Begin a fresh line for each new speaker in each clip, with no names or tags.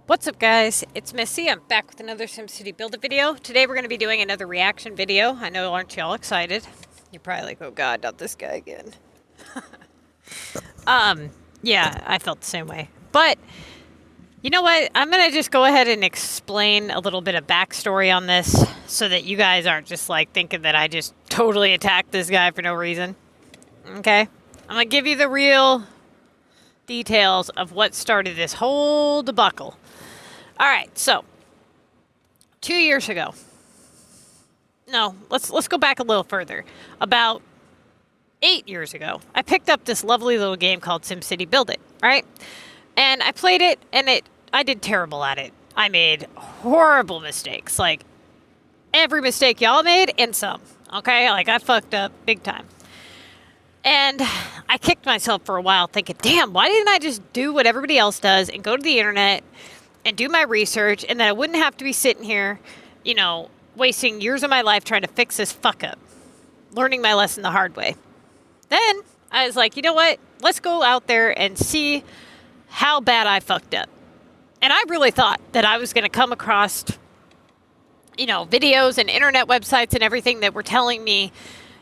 What's up, guys? It's Missy. I'm back with another SimCity Build-It video. Today we're going to be doing another reaction video. I know, aren't y'all excited? You're probably like, oh god, not this guy again. Yeah, I felt the same way. But, you know what? I'm going to just go ahead and explain a little bit of backstory on this so that you guys aren't just like thinking that I just totally attacked this guy for no reason. Okay? I'm going to give you the real details of what started this whole debacle. All right, so 2 years ago. No, let's go back a little further. About 8 years ago, I picked up this lovely little game called SimCity Build-It, right? And I played it, and I did terrible at it. I made horrible mistakes, like every mistake y'all made and some. Okay, like I fucked up big time. And I kicked myself for a while, thinking, "Damn, why didn't I just do what everybody else does and go to the internet?" and do my research, and then I wouldn't have to be sitting here, you know, wasting years of my life trying to fix this fuck up, learning my lesson the hard way. Then I was like, you know what? Let's go out there and see how bad I fucked up. And I really thought that I was going to come across, you know, videos and internet websites and everything that were telling me,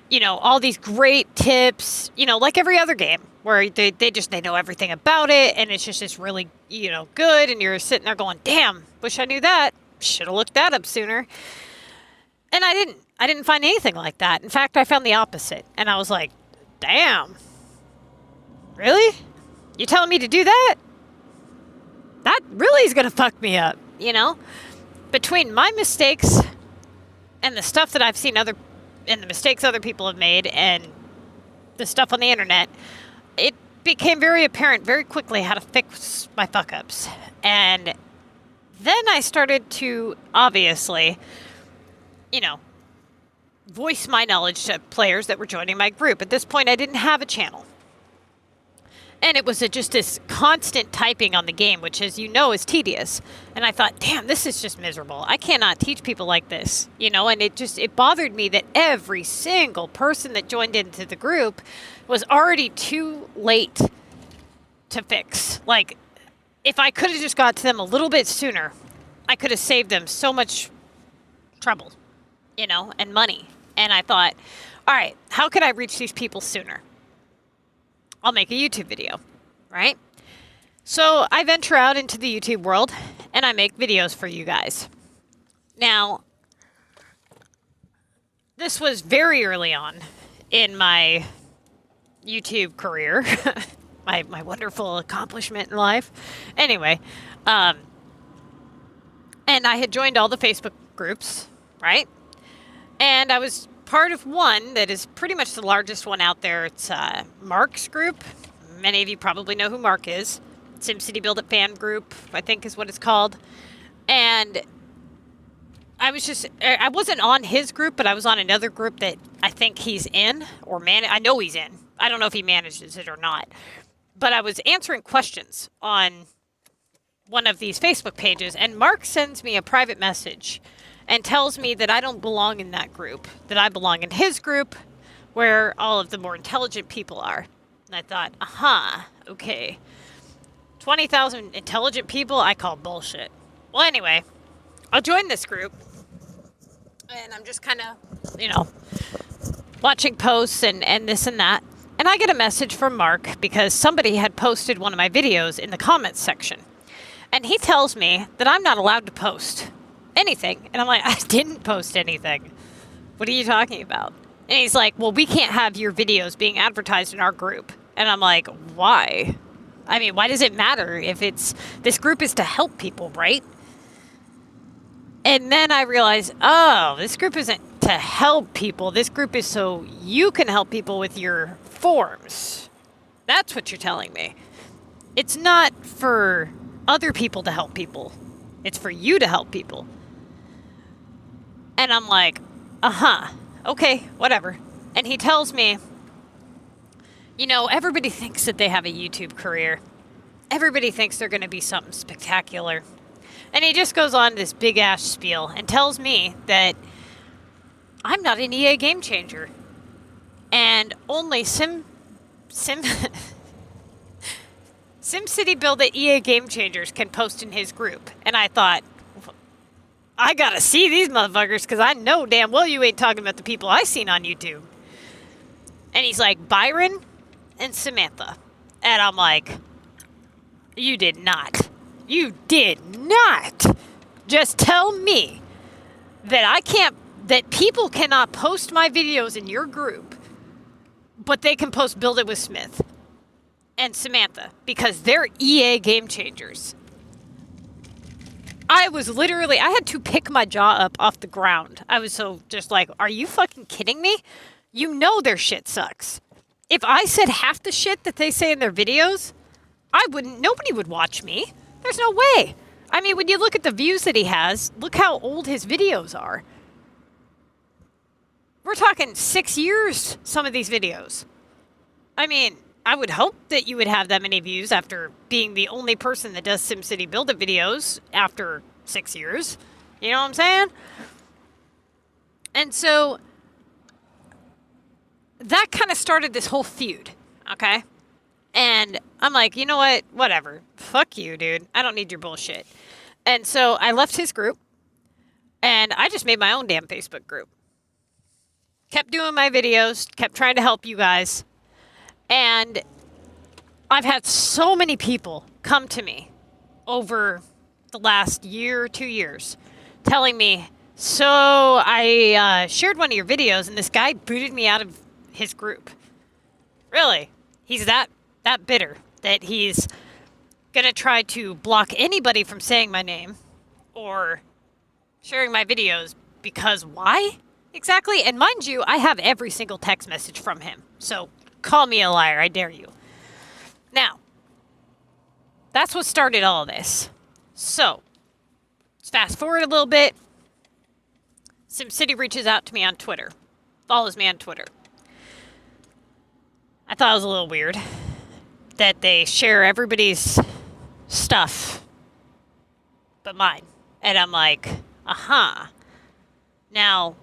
you know, all these great tips, you know, like every other game where they know everything about it, and it's just really, you know, good, and you're sitting there going, damn, wish I knew that. Should have looked that up sooner. And I didn't find anything like that. In fact, I found the opposite. And I was like, damn, really? You telling me to do that? That really is going to fuck me up, you know? Between my mistakes and the stuff that I've seen and the mistakes other people have made and the stuff on the internet, it became very apparent very quickly how to fix my fuck-ups. And then I started to, obviously, you know, voice my knowledge to players that were joining my group. At this point, I didn't have a channel. And it was just this constant typing on the game, which, as you know, is tedious. And I thought, damn, this is just miserable. I cannot teach people like this, you know? And it bothered me that every single person that joined into the group was already too late to fix. Like, if I could have just got to them a little bit sooner, I could have saved them so much trouble, you know, and money. And I thought, all right, how could I reach these people sooner? I'll make a YouTube video, right? So I venture out into the YouTube world and I make videos for you guys. Now, this was very early on in my YouTube career, my wonderful accomplishment in life. Anyway, and I had joined all the Facebook groups, right? And I was part of one that is pretty much the largest one out there. It's Mark's group. Many of you probably know who Mark is. SimCity Build-It fan group, I think is what it's called. And I wasn't on his group, but I was on another group that I think he's in, or I know he's in. I don't know if he manages it or not. But I was answering questions on one of these Facebook pages, and Mark sends me a private message and tells me that I don't belong in that group, that I belong in his group where all of the more intelligent people are. And I thought, okay. 20,000 intelligent people, I call bullshit. Well, anyway, I'll join this group, and I'm just kind of, you know, watching posts and this and that. And I get a message from Mark because somebody had posted one of my videos in the comments section. And he tells me that I'm not allowed to post anything. And I'm like, I didn't post anything. What are you talking about? And he's like, well, we can't have your videos being advertised in our group. And I'm like, why? I mean, why does it matter if this group is to help people, right? And then I realized, oh, this group isn't to help people. This group is so you can help people with your forms. That's what you're telling me. It's not for other people to help people. It's for you to help people. And I'm like, okay, whatever. And he tells me, you know, everybody thinks that they have a YouTube career. Everybody thinks they're going to be something spectacular. And he just goes on this big-ass spiel and tells me that I'm not an EA game changer. And only SimCity Build the EA Game Changers can post in his group. And I thought, I gotta see these motherfuckers because I know damn well you ain't talking about the people I seen on YouTube. And he's like, Byron and Samantha. And I'm like, you did not. You did not just tell me that people cannot post my videos in your group, but they can post Build It with Smith and Samantha because they're EA Game Changers. I had to pick my jaw up off the ground. I was so just like, are you fucking kidding me? You know their shit sucks. If I said half the shit that they say in their videos, nobody would watch me. There's no way. I mean, when you look at the views that he has, look how old his videos are. We're talking 6 years, some of these videos. I mean, I would hope that you would have that many views after being the only person that does SimCity Build-It videos after 6 years. You know what I'm saying? And so that kind of started this whole feud, okay? And I'm like, you know what? Whatever. Fuck you, dude. I don't need your bullshit. And so I left his group, and I just made my own damn Facebook group. Kept doing my videos, kept trying to help you guys. And I've had so many people come to me over the last year, 2 years, telling me, so I shared one of your videos, and this guy booted me out of his group. Really? He's that bitter that he's going to try to block anybody from saying my name or sharing my videos because why exactly? And mind you, I have every single text message from him. So call me a liar. I dare you. Now, that's what started all of this. So let's fast forward a little bit. SimCity reaches out to me on Twitter. Follows me on Twitter. I thought it was a little weird that they share everybody's stuff but mine. And I'm like, aha. Now,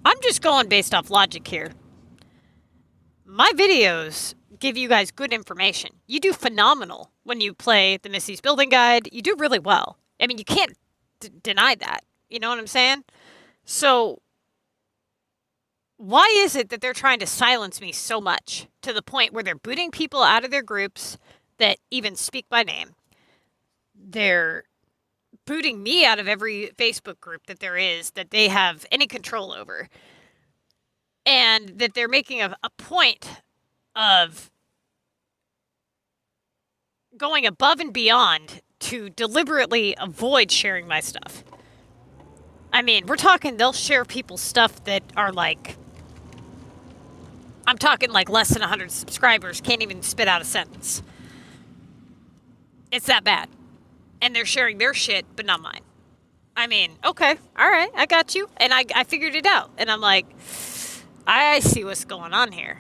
I'm just going based off logic here. My videos give you guys good information. You do phenomenal when you play the Missy's Building Guide. You do really well. I mean, you can't deny that. You know what I'm saying? So why is it that they're trying to silence me so much to the point where they're booting people out of their groups that even speak my name? They're booting me out of every Facebook group that there is that they have any control over. And that they're making a point of going above and beyond to deliberately avoid sharing my stuff. I mean, we're talking they'll share people's stuff that are like, I'm talking like less than 100 subscribers, can't even spit out a sentence. It's that bad. And they're sharing their shit, but not mine. I mean, okay, all right, I got you. And I figured it out. And I'm like, I see what's going on here.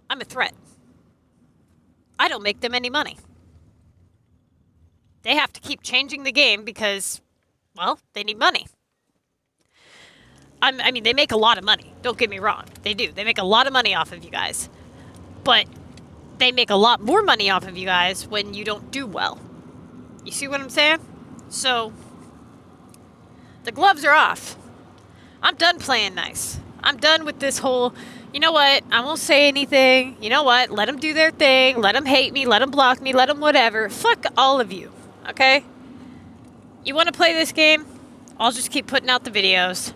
I'm a threat. I don't make them any money. They have to keep changing the game because, well, they need money. I mean, they make a lot of money. Don't get me wrong. They do. They make a lot of money off of you guys. But they make a lot more money off of you guys when you don't do well. You see what I'm saying? So, the gloves are off. I'm done playing nice. I'm done with this whole, you know what, I won't say anything. You know what, let them do their thing. Let them hate me. Let them block me. Let them whatever. Fuck all of you. Okay? You want to play this game? I'll just keep putting out the videos.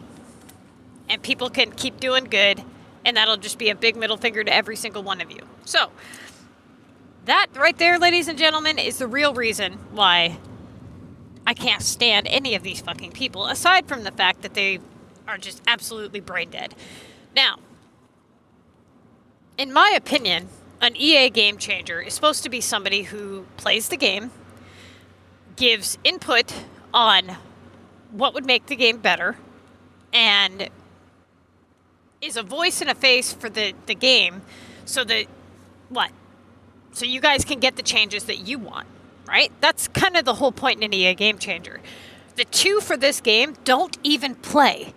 And people can keep doing good. And that'll just be a big middle finger to every single one of you. So, that right there, ladies and gentlemen, is the real reason why I can't stand any of these fucking people, aside from the fact that they are just absolutely brain dead. Now, in my opinion, an EA game changer is supposed to be somebody who plays the game, gives input on what would make the game better, and is a voice and a face for the game so that, what? So you guys can get the changes that you want, right? That's kind of the whole point in an EA game changer. The two for this game don't even play.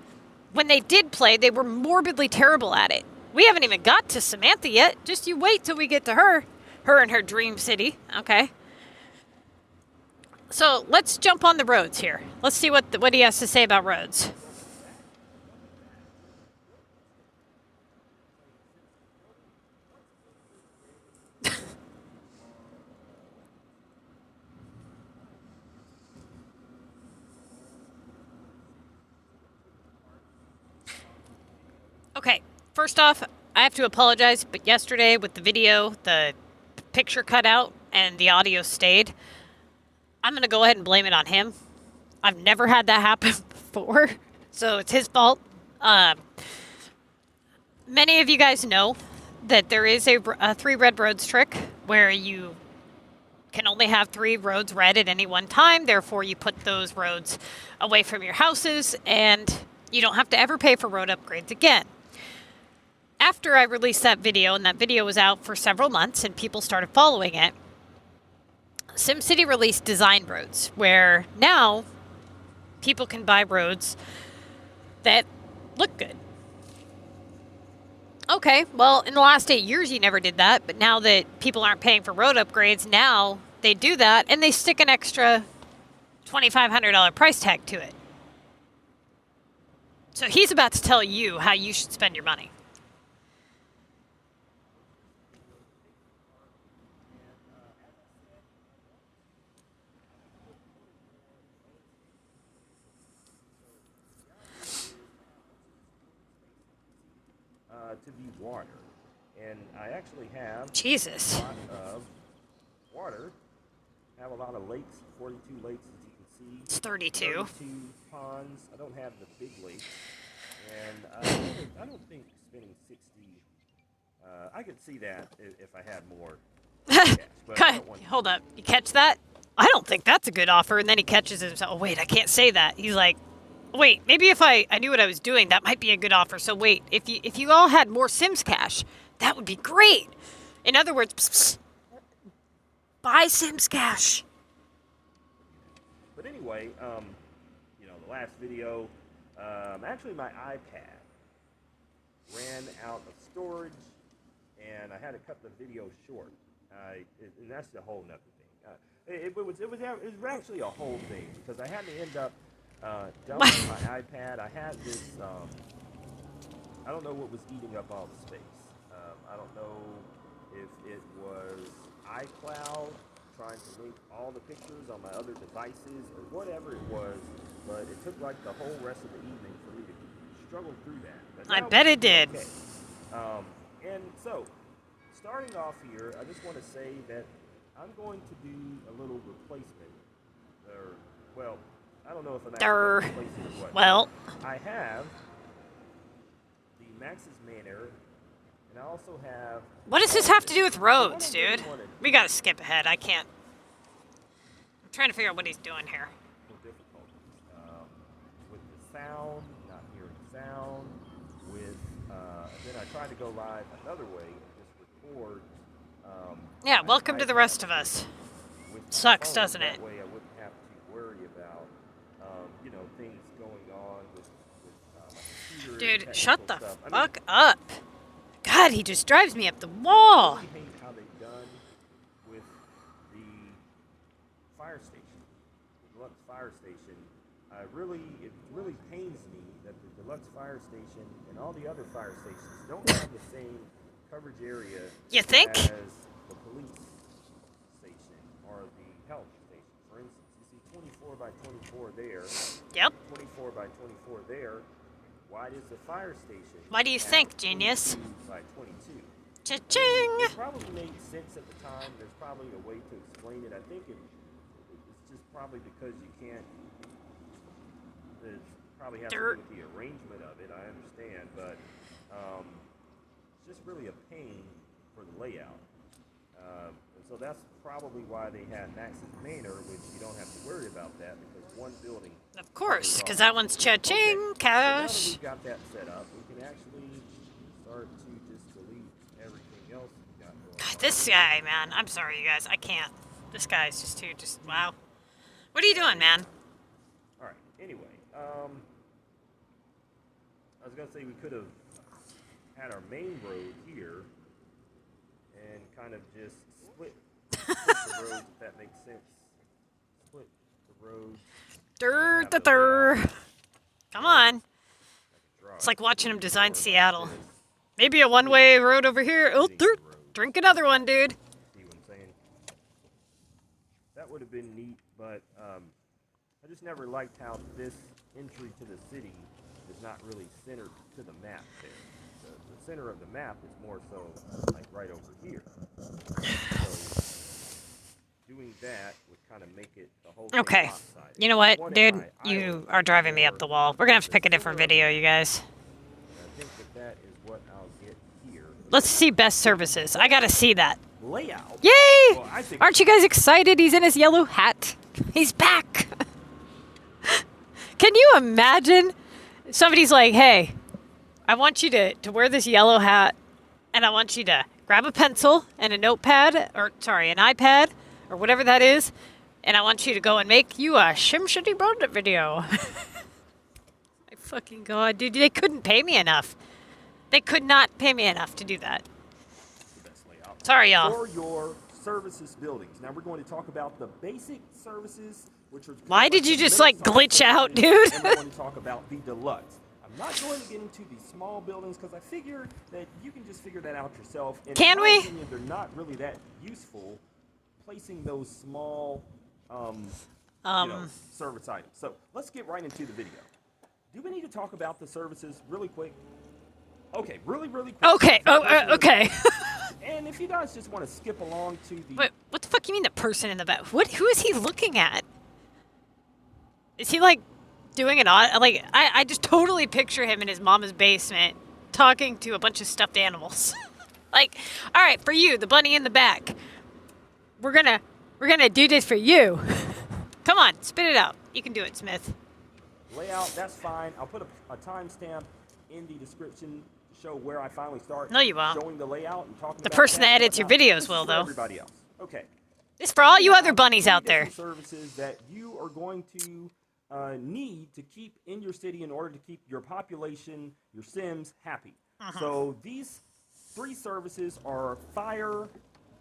When they did play, they were morbidly terrible at it. We haven't even got to Samantha yet. Just you wait till we get to her. Her and her dream city. Okay. So let's jump on the roads here. Let's see what he has to say about roads. Okay, first off, I have to apologize, but yesterday with the video, the picture cut out and the audio stayed. I'm going to go ahead and blame it on him. I've never had that happen before, so it's his fault. Many of you guys know that there is a 3 red roads trick where you can only have 3 roads red at any one time. Therefore, you put those roads away from your houses and you don't have to ever pay for road upgrades again. After I released that video, and that video was out for several months and people started following it, SimCity released design roads, where now people can buy roads that look good. Okay, well, in the last 8 years you never did that, but now that people aren't paying for road upgrades, now they do that, and they stick an extra $2,500 price tag to it. So he's about to tell you how you should spend your money.
To be water, and I actually have
Jesus.
a lot of water. I have a lot of lakes, 42 lakes as you can see.
It's 32.
32 ponds. I don't have the big lakes, and I don't think spending 60. I could see that if I had more cash, but I don't want to.
Hold up, you catch that? I don't think that's a good offer. And then he catches himself. Oh wait, I can't say that. He's like, wait, maybe if I knew what I was doing, that might be a good offer. So wait, if you all had more Sims cash, that would be great. In other words, buy Sims cash.
But anyway, the last video, actually my iPad ran out of storage, and I had to cut the video short. And that's a whole nother thing. It was actually a whole thing because I had to end up dumping my iPad. I had this, I don't know what was eating up all the space. I don't know if it was iCloud trying to link all the pictures on my other devices or whatever it was, but it took like the whole rest of the evening for me to struggle through that. But
I bet it did.
Okay. And so, starting off here, I just want to say that I'm going to do a little replacement. Well, I don't know if I'm actually replacing it or what.
Well,
I have the Maxis manor, and I also have...
What does this have to do with roads, dude? We gotta skip ahead. I can't. I'm trying to figure out what he's doing here.
Difficulties with the sound, not hearing sound. With then I tried to go live another way and just record.
Yeah, welcome to the rest of us. Sucks, doesn't it?
That way I wouldn't have to worry about things going on with my computer.
Dude, shut the
stuff.
fuck up. God, he just drives me up the wall.
I really hate how they've done with the fire station, the deluxe fire station. It really pains me that the deluxe fire station and all the other fire stations don't have the same coverage area
You think?
as the police station or the health station. For instance, you see 24 by 24 there.
Yep.
24 by 24 there. Why does the fire station?
What do you think, genius?
22 by 22.
Cha-ching!
It probably made sense at the time. There's probably a way to explain it. I think it's just probably because you can't. It probably has to do with the arrangement of it. I understand, but it's just really a pain for the layout. And so that's probably why they had Maxis Manor, which you don't have to worry about that because one building.
Of course, because that one's cha-ching, cash.
So now that we've got that set up, we can actually start to just delete everything else we've got going on.
This guy, man. I'm sorry, you guys. I can't. This guy's just wow. What are you doing, man?
All right. Anyway, I was gonna say we could have had our main road here and kind of just split split the roads, if that makes sense. Split the roads.
Come on. It's like watching him design Seattle. Maybe a one-way road over here. Oh, drink another one, dude.
See what I'm saying? That would have been neat, but I just never liked how this entry to the city is not really centered to the map there. The center of the map is more so like right over here. So doing that would kind of make it the whole thing
Okay.
lopsided.
You know what, dude? You are driving me up the wall. We're gonna have to pick a different video, you guys.
I think that is what I'll get here.
Let's see best services. I gotta see that.
Layout.
Yay!
Well, I think
Aren't you guys excited? He's in his yellow hat. He's back. Can you imagine? Somebody's like, hey, I want you to wear this yellow hat, and I want you to grab a pencil and a notepad, or sorry, an iPad, or whatever that is, and I want you to go and make you a SimCity Building video. My fucking God, dude, they couldn't pay me enough. They could not pay me enough to do that.
the best layout.
Sorry, y'all.
For your services buildings. Now we're going to talk about the basic services, which are.
Why did you just, like, glitch out, dude?
And we're going to talk about the deluxe. I'm not going to get into the small buildings because I figure that you can just figure that out yourself. And
Can
in
we?
my opinion, they're not really that useful. Placing those small, service items. So let's get right into the video. Do we need to talk about the services really quick? Okay, really quick.
Okay. Okay.
And if you guys just want to skip along to the...
Wait, what the fuck you mean the person in the back? Who is he looking at? Is he like doing it on? Like, I just totally picture him in his mama's basement talking to a bunch of stuffed animals. Like, all right, for you, the bunny in the back. We're gonna do this for you. Come on, spit it out. You can do it, Smith.
Layout, that's fine. I'll put a timestamp in the description to show where I finally start
No, you won't.
showing the layout and talking
The
about
person that
and
edits your
whatnot.
videos
This
will,
is for
though.
everybody else. Okay.
This for all you
We
other
have
bunnies
three
out there.
different services that you are going to need to keep in your city in order to keep your population, your Sims, happy. So these three services are fire,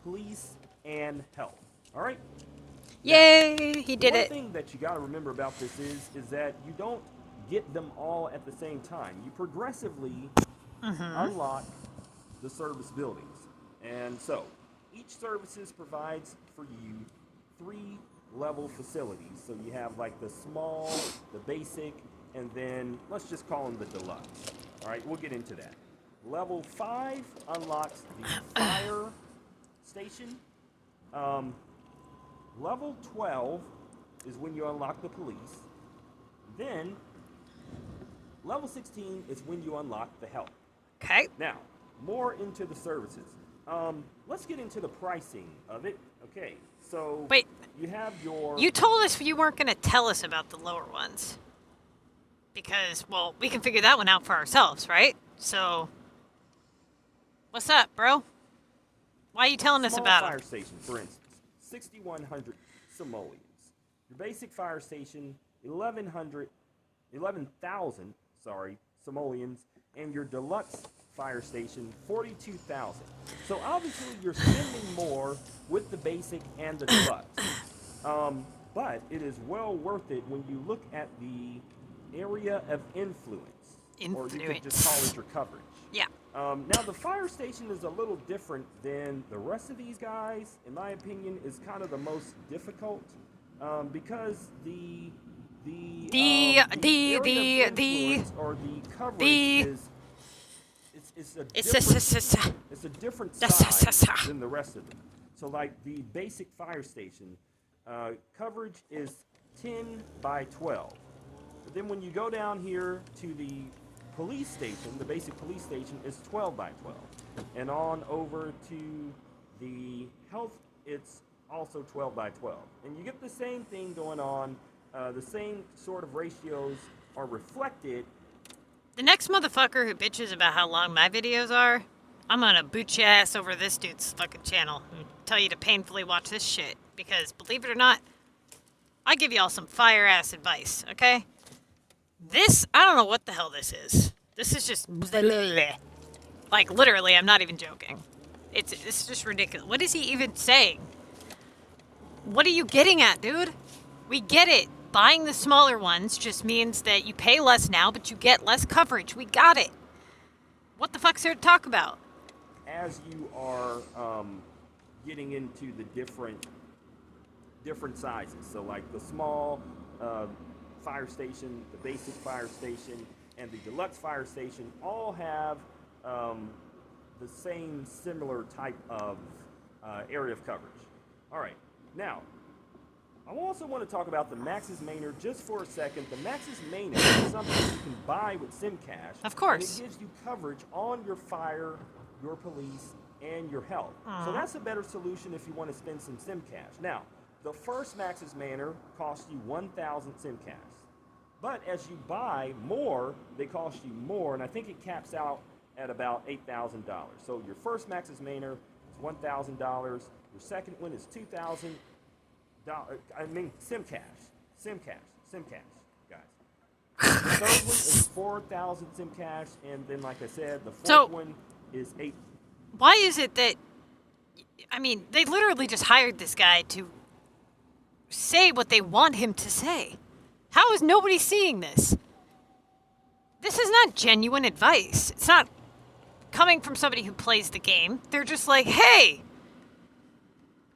police, and health. All right?
Yay, he did
One
it.
thing that you got to remember about this is that you don't get them all at the same time. You progressively unlock the service buildings. And so, each services provides for you 3 level facilities. So you have like the small, the basic, and then let's just call them the deluxe. All right, we'll get into that. Level 5 unlocks the fire station. Level 12 is when you unlock the police. Then, level 16 is when you unlock the health.
Okay.
Now, more into the services. Let's get into the pricing of it. Okay, so
Wait.
you have your...
You told us you weren't gonna tell us about the lower ones. Because, well, we can figure that one out for ourselves, right? So, what's up, bro? Why are you telling us
small
about
fire
them?
station, for instance, 6,100 simoleons. Your basic fire station, 11,000, simoleons, and your deluxe fire station, 42,000. So obviously you're spending more with the basic and the deluxe. But it is well worth it when you look at the area of influence. Or you could just call it your coverage.
Yeah.
Now the fire station is a little different than the rest of these guys. In my opinion, is kind of the most difficult because the area of influence or the coverage is it's a different size than the rest of them. So like the basic fire station coverage is 10 by 12. But then when you go down here to the police station, the basic police station is 12 by 12. And on over to the health, it's also 12 by 12. And you get the same thing going on. The same sort of ratios are reflected.
The next motherfucker who bitches about how long my videos are, I'm gonna boot your ass over this dude's fucking channel and tell you to painfully watch this shit. Because, believe it or not, I give y'all some fire-ass advice, okay? This, I don't know what the hell this is. This is just... Like, literally, I'm not even joking. It's just ridiculous. What is he even saying? what are you getting at, dude? We get it. Buying the smaller ones just means that you pay less now, but you get less coverage. We got it. What the fuck's there to talk about?
As you are getting into the different sizes, so like the small fire station, the basic fire station, and the deluxe fire station all have the same similar type of area of coverage. All right, now I also want to talk about the Maxis Manor just for a second. The Maxis Manor is something you can buy with SimCash.
Of course.
And it gives you coverage on your fire, your police, and your health. So that's a better solution if you want to spend some SimCash. Now, the first Maxis Manor costs you 1,000 SimCash. But as you buy more, they cost you more, and I think it caps out at about $8,000. So your first Maxis Manor is $1,000. Your second one is $2,000. I mean, SimCash, guys. The third one is 4,000 SimCash, and then, like I said, the fourth one is 8.
Why is it that, I mean, they literally just hired this guy to say what they want him to say. How is nobody seeing this? This is not genuine advice. It's not coming from somebody who plays the game. They're just like, hey,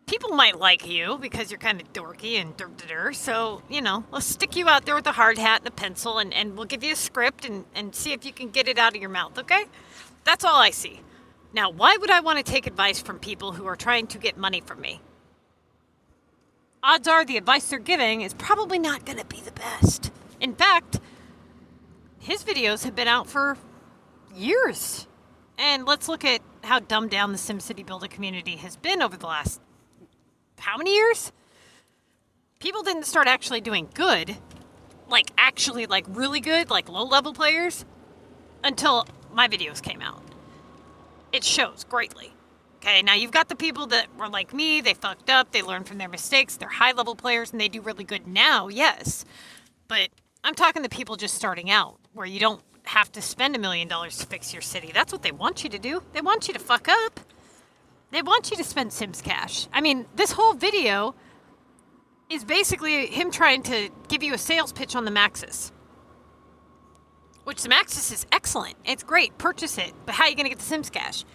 people might like you because you're kind of dorky and so, you know, let's stick you out there with a hard hat and a pencil and we'll give you a script and see if you can get it out of your mouth, okay? That's all I see. Now, why would I want to take advice from people who are trying to get money from me? Odds are the advice they're giving is probably not going to be the best. In fact, his videos have been out for years. And let's look at how dumbed down the SimCity builder community has been over the last how many years? People didn't start actually doing good, like really good, like low-level players, until my videos came out. It shows greatly. Okay, now you've got the people that were like me, they fucked up, they learned from their mistakes, they're high-level players, and they do really good now, yes. But I'm talking to people just starting out, where you don't have to spend $1 million to fix your city. That's what they want you to do. They want you to fuck up. They want you to spend Sims cash. I mean, this whole video is basically him trying to give you a sales pitch on the Maxis. Which the Maxis is excellent. It's great. Purchase it. But how are you going to get the Sims cash?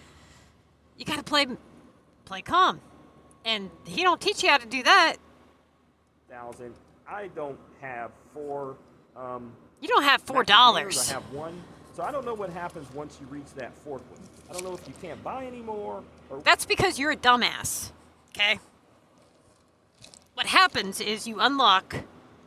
You got to play calm. And he don't teach you how to do that.
I don't have four.
You don't have $4.
I have one. So I don't know what happens once you reach that fourth one. I don't know if you can't buy anymore.
That's because you're a dumbass, okay? What happens is you unlock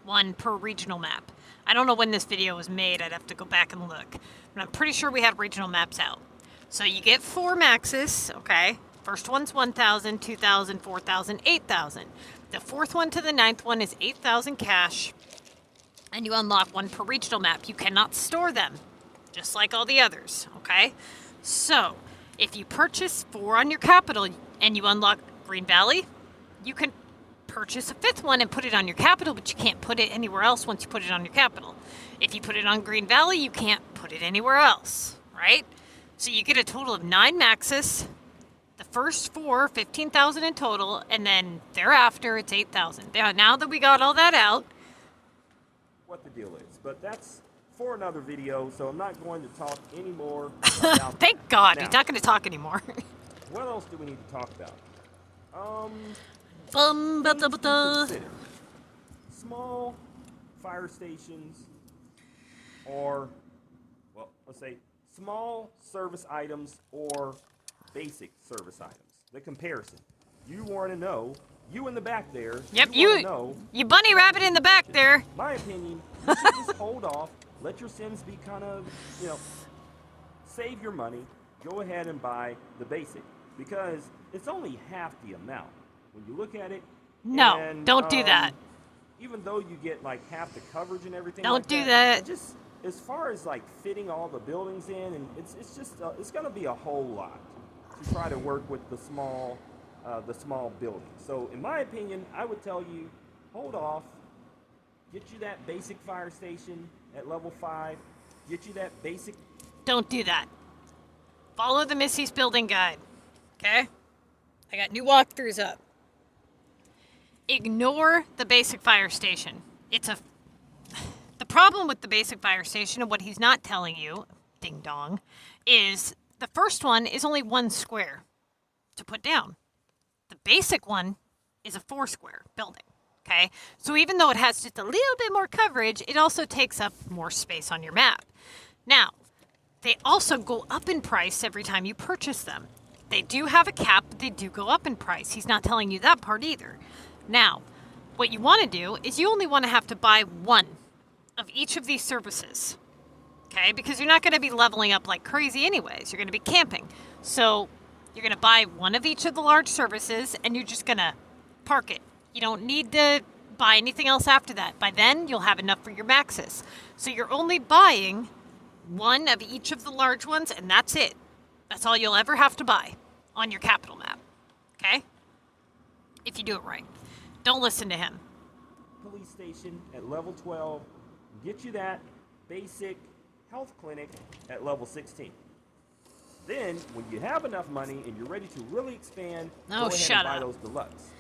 one per regional map. I don't know when this video was made. I'd have to go back and look. But I'm pretty sure we had regional maps out. So you get 4 Maxis, okay? First one's 1,000, 2,000, 4,000, 8,000. The fourth one to the 9th one is 8,000 cash. And you unlock one per regional map. You cannot store them, just like all the others, okay? So, if you purchase 4 on your capital and you unlock Green Valley, you can purchase a 5th one and put it on your capital, but you can't put it anywhere else once you put it on your capital. If you put it on Green Valley, you can't put it anywhere else, right? So you get a total of 9 Maxis. The first 4, 15,000 in total, and then thereafter it's 8,000. Now that we got all that out,
what the deal is, but that's for another video, so I'm not going to talk anymore about
Thank God,
now,
he's not going to talk anymore.
What else do we need to talk about?
Things to
consider. Small fire stations, or, well, let's say small service items or basic service items. The comparison. You want to know, you in the back there.
Yep,
you
bunny rabbit in the back there.
My opinion, you should just hold off. Let your Sims be kind of, save your money. Go ahead and buy the basic because it's only half the amount when you look at it.
No,
and,
don't do that.
Even though you get like half the coverage and everything.
Don't do that.
Just as far as like fitting all the buildings in, and it's going to be a whole lot to try to work with the small buildings. So in my opinion, I would tell you, hold off. Get you that basic fire station at level 5. Get you that basic.
Don't do that. Follow the Missy's Building Guide. Okay? I got new walkthroughs up. Ignore the basic fire station. The problem with the basic fire station and what he's not telling you, ding dong, is the first one is only 1 square to put down. The basic one is a 4 square building. Okay, so even though it has just a little bit more coverage, it also takes up more space on your map. Now, they also go up in price every time you purchase them. They do have a cap, but they do go up in price. He's not telling you that part either. Now, what you want to do is you only want to have to buy 1 of each of these services. Okay, because you're not going to be leveling up like crazy anyways. You're going to be camping. So you're going to buy 1 of each of the large services, and you're just going to park it. You don't need to buy anything else after that. By then, you'll have enough for your Maxis. So you're only buying 1 of each of the large ones, and that's it. That's all you'll ever have to buy on your capital map. Okay? If you do it right. Don't listen to him.
Police station at level 12. Get you that basic health clinic at level 16. Then, when you have enough money and you're ready to really expand, go ahead and buy those deluxe.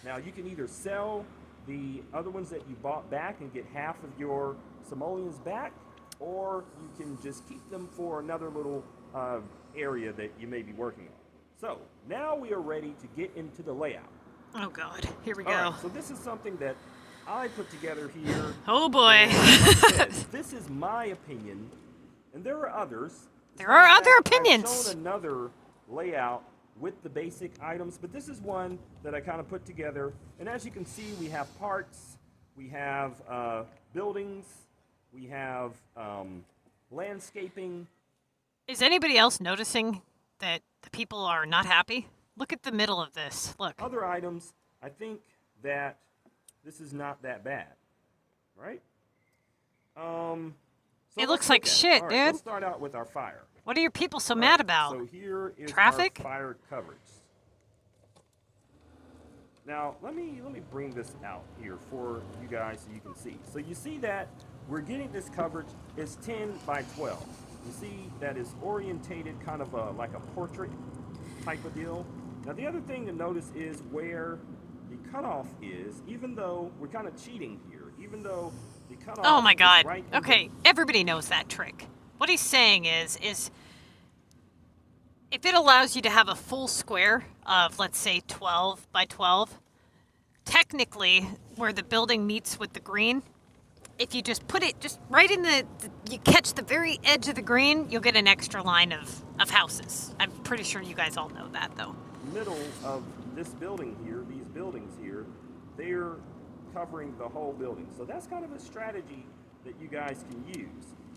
Now, you can either sell the other ones that you bought back and get half of your simoleons back, or you can just keep them for another little area that you may be working on. So, now we are ready to get into the layout.
Oh, God. Here we go.
All right, so this is something that I put together here.
Oh, boy.
This is my opinion, and there are others.
There are other opinions.
I've shown another layout with the basic items, but this is one that I kind of put together. And as you can see, we have parks, we have buildings, we have landscaping.
Is anybody else noticing that the people are not happy? Look at the middle of this. Look.
Other items, I think that this is not that bad, right? So
it looks like shit,
dude.
dude.
Let's start out with our fire.
What are your people so mad about?
So here is
traffic?
our fire coverage. Now, let me bring this out here for you guys so you can see. So you see that we're getting this coverage is 10 by 12. You see that is orientated kind of like a portrait type of deal. Now, the other thing to notice is where the cutoff is, even though we're kind of cheating here, even though the cutoff
oh my God.
Is right
okay, everybody knows that trick. What he's saying is if it allows you to have a full square of, let's say, 12 by 12, technically, where the building meets with the green, if you just put it just right in you catch the very edge of the green, you'll get an extra line of houses. I'm pretty sure you guys all know that, though.
Middle of this building here, these buildings here, they're covering the whole building. So that's kind of a strategy that you guys can use.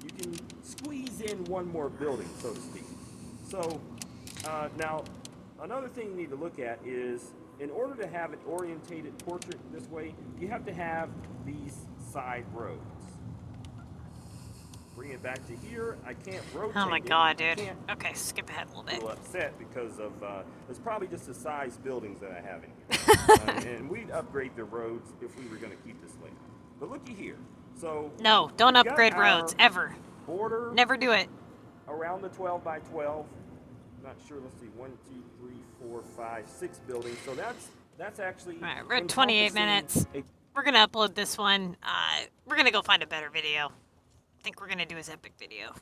You can squeeze in one more building, so to speak. So now, another thing you need to look at is, in order to have an orientated portrait this way, you have to have these side roads. Bring it back to here. I can't rotate it.
Oh my God, dude. Okay, skip ahead a little bit.
I'm a little upset because of it's probably just the size buildings that I have in here. And we'd upgrade the roads if we were going to keep this layout. But looky here. So
no, don't upgrade roads ever.
Border.
Never do it.
Around the 12 by 12. Not sure. Let's see. 1, 2, 3, 4, 5, 6 buildings. So that's actually.
All right, we're at 28 minutes. We're gonna upload this one. We're gonna go find a better video. I think we're gonna do his epic video.